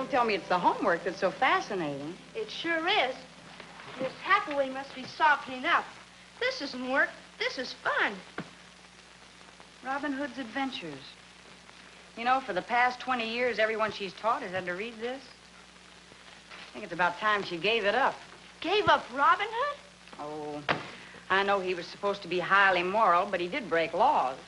Don't tell me it's the homework that's so fascinating. It sure is. Miss Hathaway must be softening up. This isn't work. This is fun. Robin Hood's Adventures. You know, for the past 20 years, everyone she's taught has had to read this. I think it's about time she gave it up. Gave up Robin Hood? Oh, I know he was supposed to be highly moral, but he did break laws.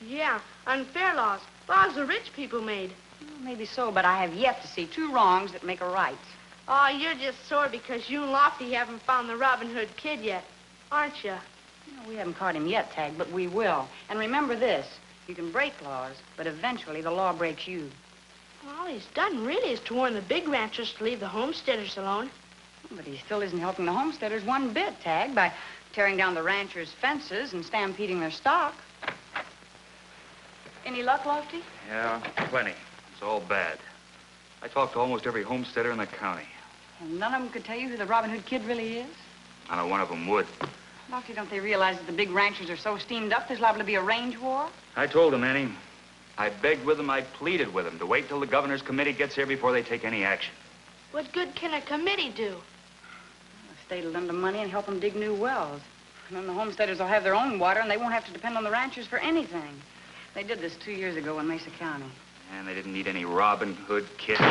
Yeah, unfair laws. Laws the rich people made. Well, maybe so, but I have yet to see two wrongs that make a right. Oh, you're just sore because you and Lofty haven't found the Robin Hood kid yet, aren't you? No, we haven't caught him yet, Tagg, but we will. And remember this, you can break laws, but eventually the law breaks you. All he's done really is to warn the big ranchers to leave the homesteaders alone. But he still isn't helping the homesteaders one bit, Tagg, by tearing down the ranchers' fences and stampeding their stock. Any luck, Lofty? Yeah, plenty. It's all bad. I talked to almost every homesteader in the county. And none of them could tell you who the Robin Hood kid really is? I know one of them would. Lofty, don't they realize that the big ranchers are so steamed up there's liable to be a range war? I told him, Annie. I begged with him, I pleaded with him to wait till the governor's committee gets here before they take any action. What good can a committee do? The state will lend them money and help them dig new wells. And then the homesteaders will have their own water and they won't have to depend on the ranchers for anything. They did this 2 years ago in Mesa County. And they didn't need any Robin Hood kid. The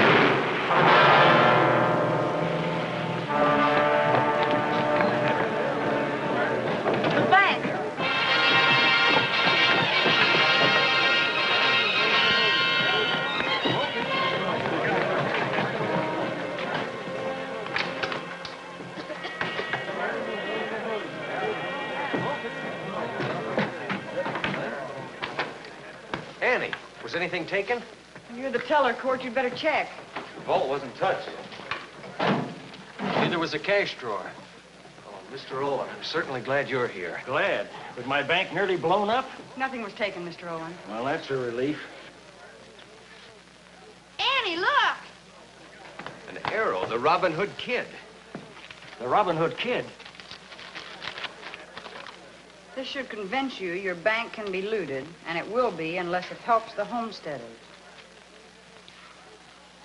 bank! Annie, was anything taken? You're the teller, Court. You'd better check. The vault wasn't touched. Neither was the cash drawer. Oh, Mr. Owen, I'm certainly glad you're here. Glad. With my bank nearly blown up? Nothing was taken, Mr. Owen. Well, that's a relief. Annie, look! An arrow, the Robin Hood kid. The Robin Hood kid. This should convince you your bank can be looted, and it will be unless it helps the homesteaders.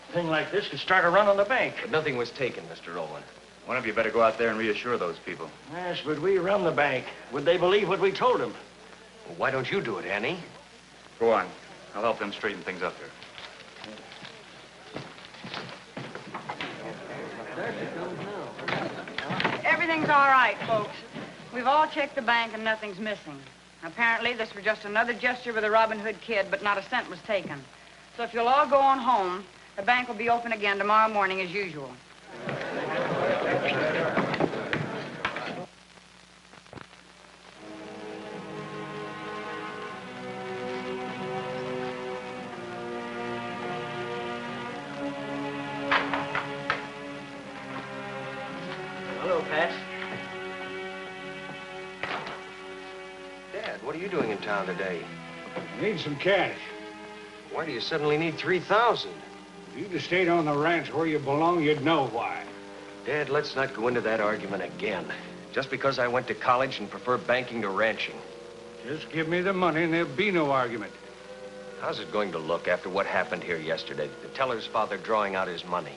A thing like this could start a run on the bank. But nothing was taken, Mr. Owen. One of you better go out there and reassure those people. Yes, but we run the bank. Would they believe what we told them? Well, why don't you do it, Annie? Go on. I'll help them straighten things up here. Everything's all right, folks. We've all checked the bank and nothing's missing. Apparently, this was just another gesture with the Robin Hood kid, but not a cent was taken. So if you'll all go on home, the bank will be open again tomorrow morning as usual. Hello, Pat. Dad, what are you doing in town today? Need some cash. Why do you suddenly need 3,000? If you'd have stayed on the ranch where you belong, you'd know why. Dad, let's not go into that argument again. Just because I went to college and prefer banking to ranching. Just give me the money and there'll be no argument. How's it going to look after what happened here yesterday? The teller's father drawing out his money.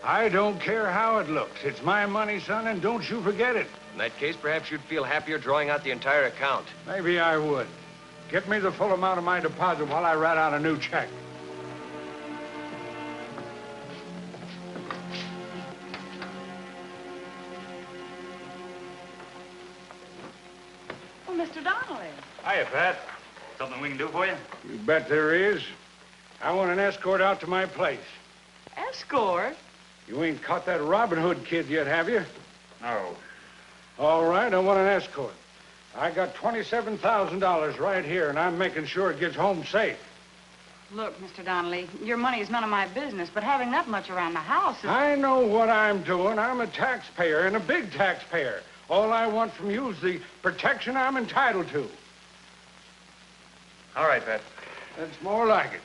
I don't care how it looks. It's my money, son, and don't you forget it. In that case, perhaps you'd feel happier drawing out the entire account. Maybe I would. Get me the full amount of my deposit while I write out a new check. Oh, Mr. Donnelly. Hiya, Pat. Something we can do for you? You bet there is. I want an escort out to my place. Escort? You ain't caught that Robin Hood kid yet, have you? No. All right, I want an escort. I got $27,000 right here, and I'm making sure it gets home safe. Look, Mr. Donnelly, your money is none of my business, but having that much around the house is... I know what I'm doing. I'm a taxpayer, and a big taxpayer. All I want from you is the protection I'm entitled to. All right, Pat. That's more like it.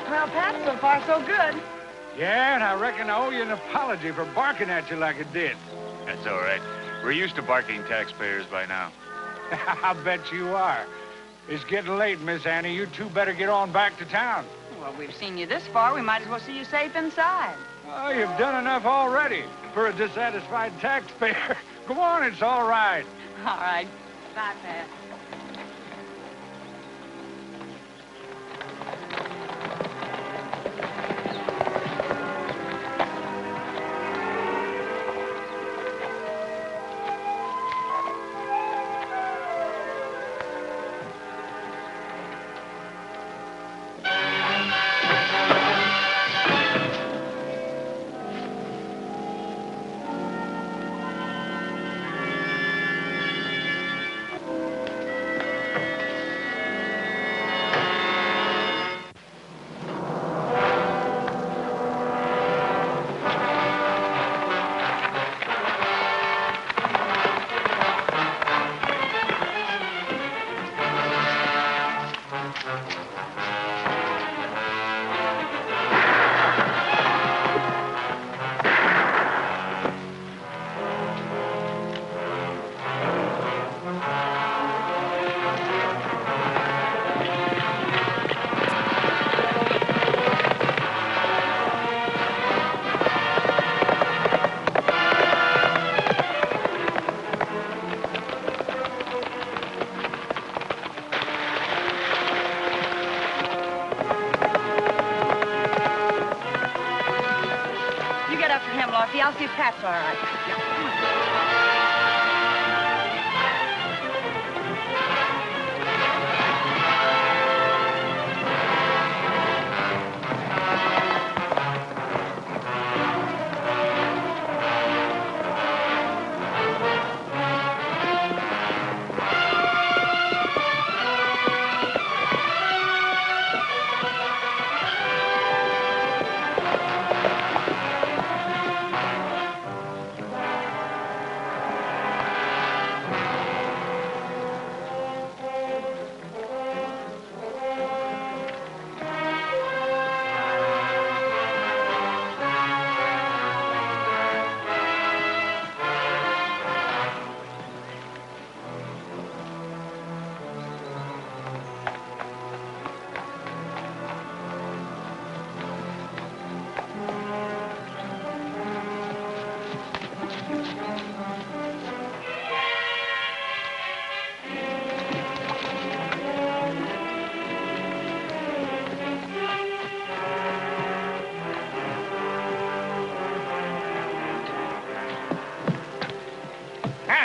Well, Pat, so far so good. Yeah, and I reckon I owe you an apology for barking at you like I did. That's all right. We're used to barking taxpayers by now. I bet you are. It's getting late, Miss Annie. You two better get on back to town. Well, we've seen you this far. We might as well see you safe inside. Oh, you've done enough already for a dissatisfied taxpayer. Go on, it's all right. All right. Bye, Pat. I'll see if Pat's all right.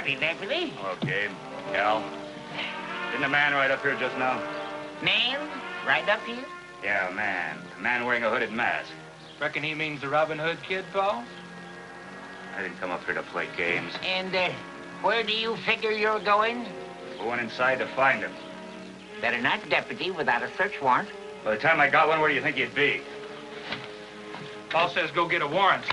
Howdy, Deputy. Okay, Cal. Didn't a man ride up here just now? Man, right up here? Yeah, a man. A man wearing a hooded mask. Reckon he means the Robin Hood kid, Paul? I didn't come up here to play games. And, where do you figure you're going? Going inside to find him. Better not, Deputy, without a search warrant. By the time I got one, where do you think you'd be? Paul says go get a warrant.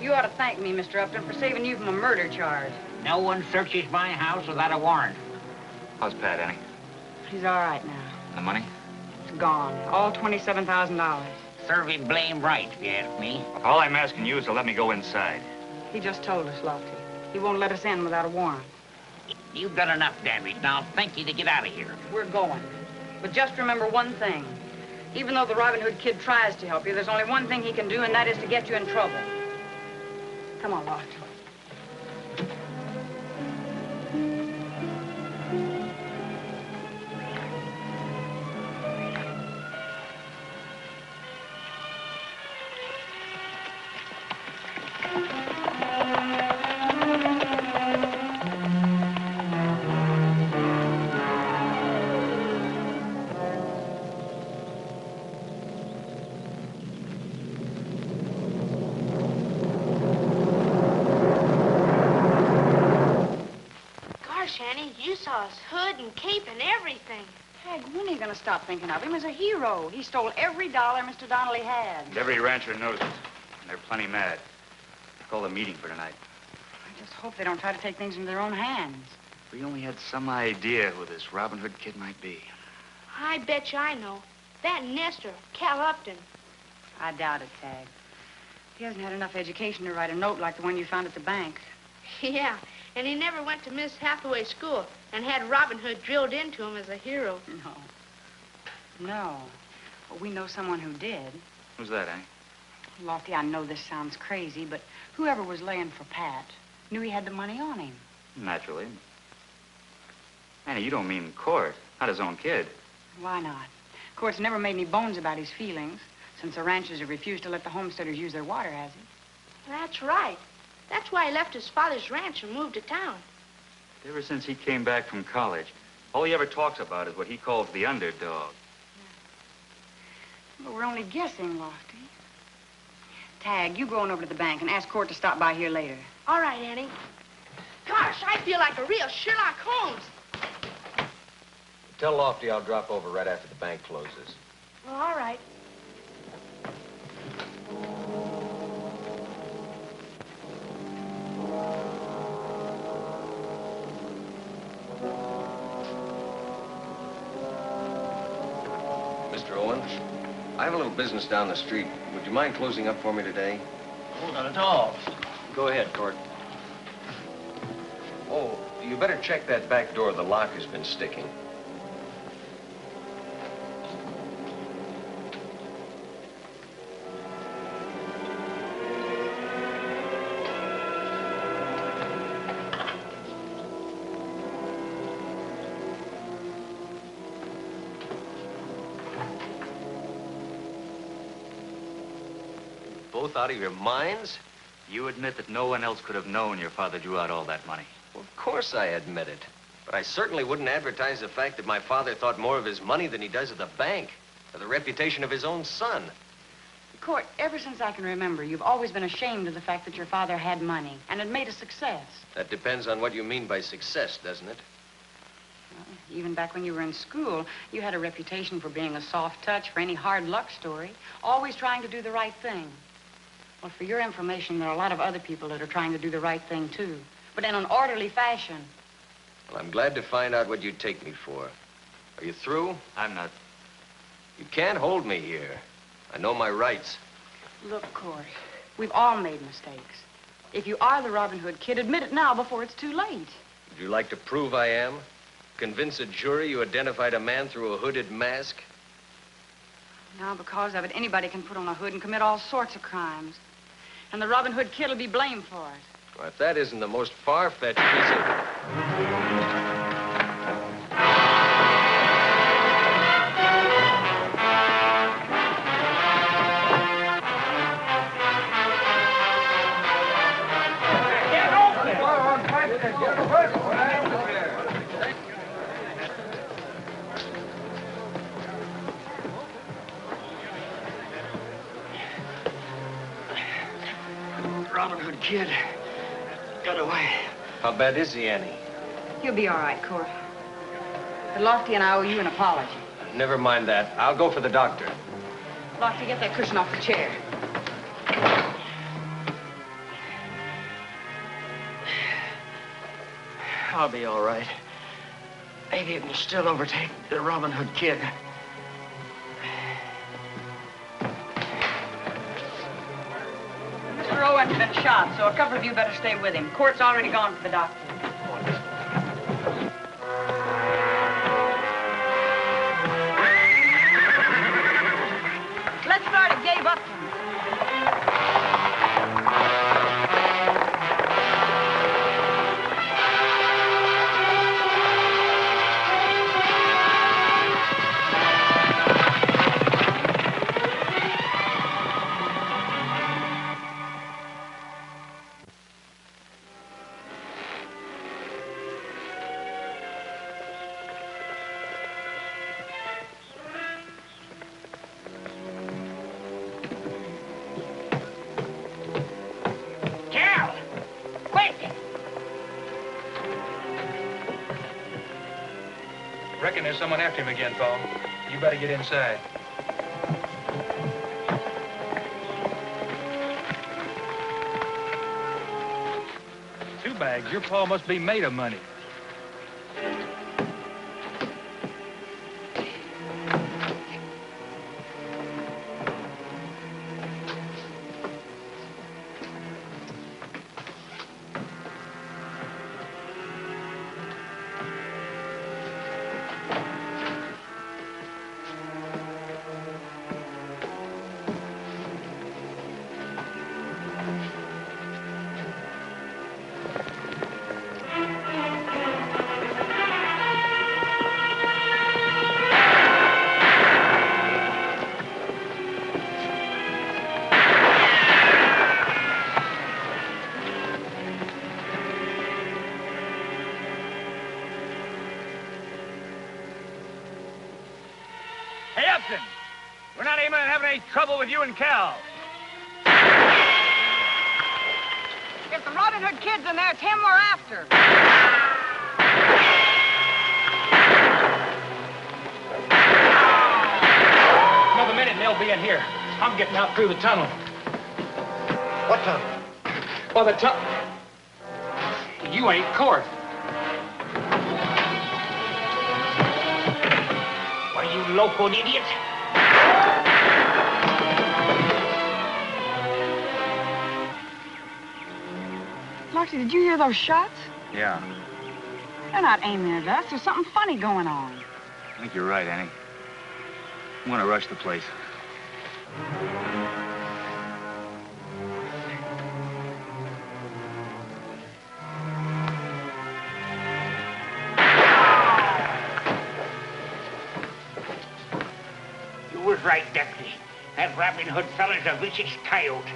You ought to thank me, Mr. Upton, for saving you from a murder charge. No one searches my house without a warrant. How's Pat, Annie? He's all right now. The money? It's gone. All $27,000. Serve him blame right, if you ask me. All I'm asking you is to let me go inside. He just told us, Lofty. He won't let us in without a warrant. You've done enough damage. Now, thank you to get out of here. We're going. But just remember one thing. Even though the Robin Hood kid tries to help you, there's only one thing he can do, and that is to get you in trouble. Come on, Lofty. saw his hood and cape and everything. Tagg, when are you going to stop thinking of him as a hero? He stole every dollar Mr. Donnelly had. And every rancher knows it. And they're plenty mad. Call a meeting for tonight. I just hope they don't try to take things into their own hands. We only had some idea who this Robin Hood kid might be. I bet you I know. That nester, Cal Upton. I doubt it, Tagg. He hasn't had enough education to write a note like the one you found at the bank. Yeah, and he never went to Miss Hathaway's school and had Robin Hood drilled into him as a hero. No. No. Well, we know someone who did. Who's that, eh? Lofty, I know this sounds crazy, but whoever was laying for Pat knew he had the money on him. Naturally. Annie, you don't mean Court, not his own kid. Why not? Court's never made any bones about his feelings. Since the ranchers have refused to let the homesteaders use their water, has he? That's right. That's why he left his father's ranch and moved to town. Ever since he came back from college, all he ever talks about is what he calls the underdog. But we're only guessing, Lofty. Tagg, you go on over to the bank and ask Court to stop by here later. All right, Annie. Gosh, I feel like a real Sherlock Holmes. Tell Lofty I'll drop over right after the bank closes. Well, all right. Mr. Owen, I have a little business down the street. Would you mind closing up for me today? Oh, not at all. Go ahead, Court. Oh, you better check that back door. The lock has been sticking. Both out of your minds? You admit that no one else could have known your father drew out all that money. Well, of course I admit it. But I certainly wouldn't advertise the fact that my father thought more of his money than he does of the bank, or the reputation of his own son. Court, ever since I can remember, you've always been ashamed of the fact that your father had money and had made a success. That depends on what you mean by success, doesn't it? Well, even back when you were in school, you had a reputation for being a soft touch for any hard luck story, always trying to do the right thing. Well, for your information, there are a lot of other people that are trying to do the right thing, too, but in an orderly fashion. Well, I'm glad to find out what you take me for. Are you through? I'm not. You can't hold me here. I know my rights. Look, Court, we've all made mistakes. If you are the Robin Hood kid, admit it now before it's too late. Would you like to prove I am? Convince a jury you identified a man through a hooded mask? Now, because of it, anybody can put on a hood and commit all sorts of crimes. And the Robin Hood kid will be blamed for it. Well, if that isn't the most far-fetched piece of... Robin Hood kid got away. How bad is he, Annie? You'll be all right, Court. But Lofty and I owe you an apology. Never mind that. I'll go for the doctor. Lofty, get that cushion off the chair. I'll be all right. Maybe it will still overtake the Robin Hood kid. Mr. Owen's been shot, so a couple of you better stay with him. Court's already gone for the doctor. Let's start at Gail Upton. reckon there's someone after him again, Paul. You better get inside. 2 bags. Your Paul must be made of money. We're not aiming at having any trouble with you and Cal. If the Robin Hood kid's in there, it's him we're after. Another minute and they'll be in here. I'm getting out through the tunnel. What tunnel? Well, the tunnel... You ain't Court. What are you, locoed idiot? Lordy, did you hear those shots? Yeah, They're not aiming at us. There's something funny going on. I think you're right, Annie. I'm gonna rush the place. You was right, Deputy. That Robin Hood fella's a vicious coyote.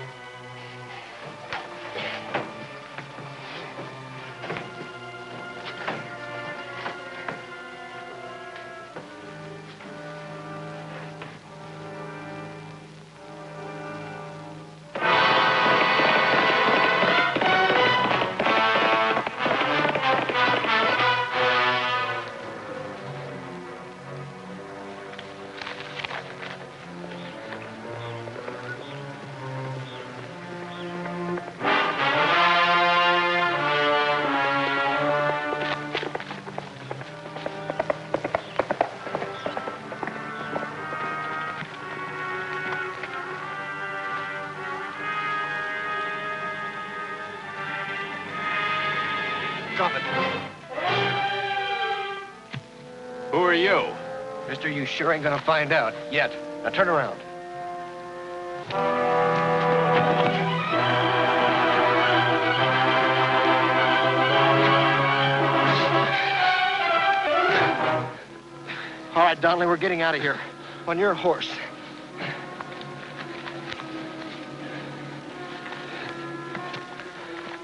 Drop it. Who are you? Mister, you sure ain't gonna find out yet. Now turn around. All right, Donnelly, we're getting out of here. On your horse.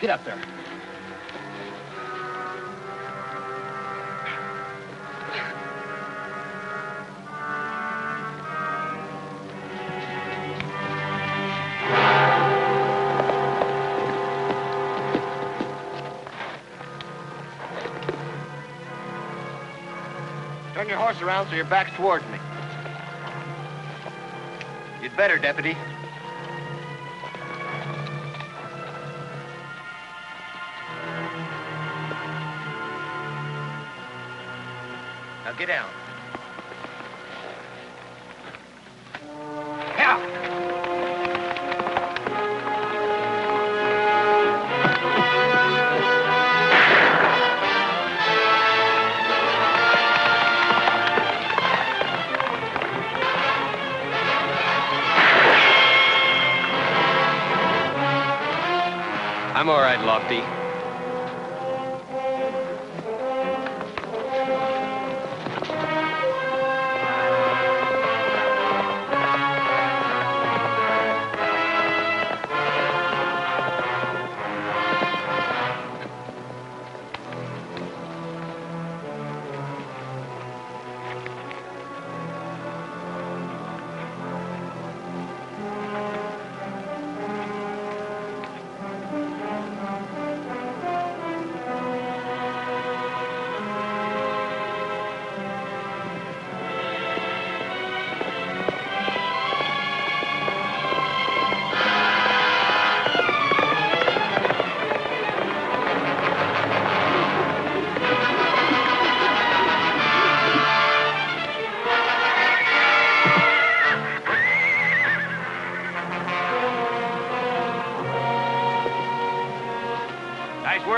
Get up there. Turn your horse around so your back's towards me. You'd better, Deputy. Now get down. I'm all right, Lofty.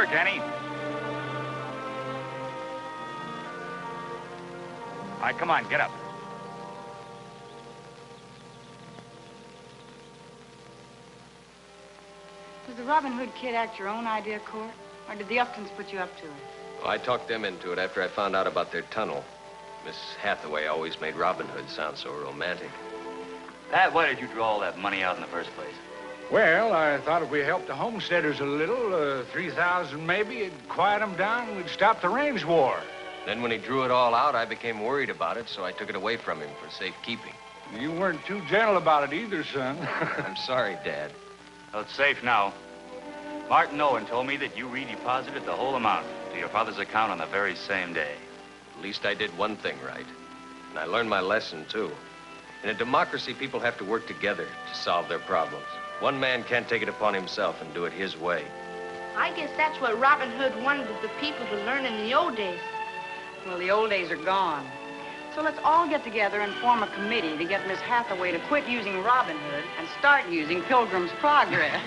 work, Annie. All right, come on, get up. Was the Robin Hood kid act your own idea, Court? Or did the Uftons put you up to it? Well, I talked them into it after I found out about their tunnel. Miss Hathaway always made Robin Hood sound so romantic. Pat, why did you draw all that money out in the first place? Well, I thought if we helped the homesteaders a little, 3,000 maybe, it'd quiet them down and we'd stop the range war. Then when he drew it all out, I became worried about it, so I took it away from him for safekeeping. You weren't too gentle about it either, son. I'm sorry, Dad. Well, it's safe now. Martin Owen told me that you redeposited the whole amount to your father's account on the very same day. At least I did one thing right. And I learned my lesson, too. In a democracy, people have to work together to solve their problems. One man can't take it upon himself and do it his way. I guess that's what Robin Hood wanted the people to learn in the old days. Well, the old days are gone. So let's all get together and form a committee to get Miss Hathaway to quit using Robin Hood and start using Pilgrim's Progress.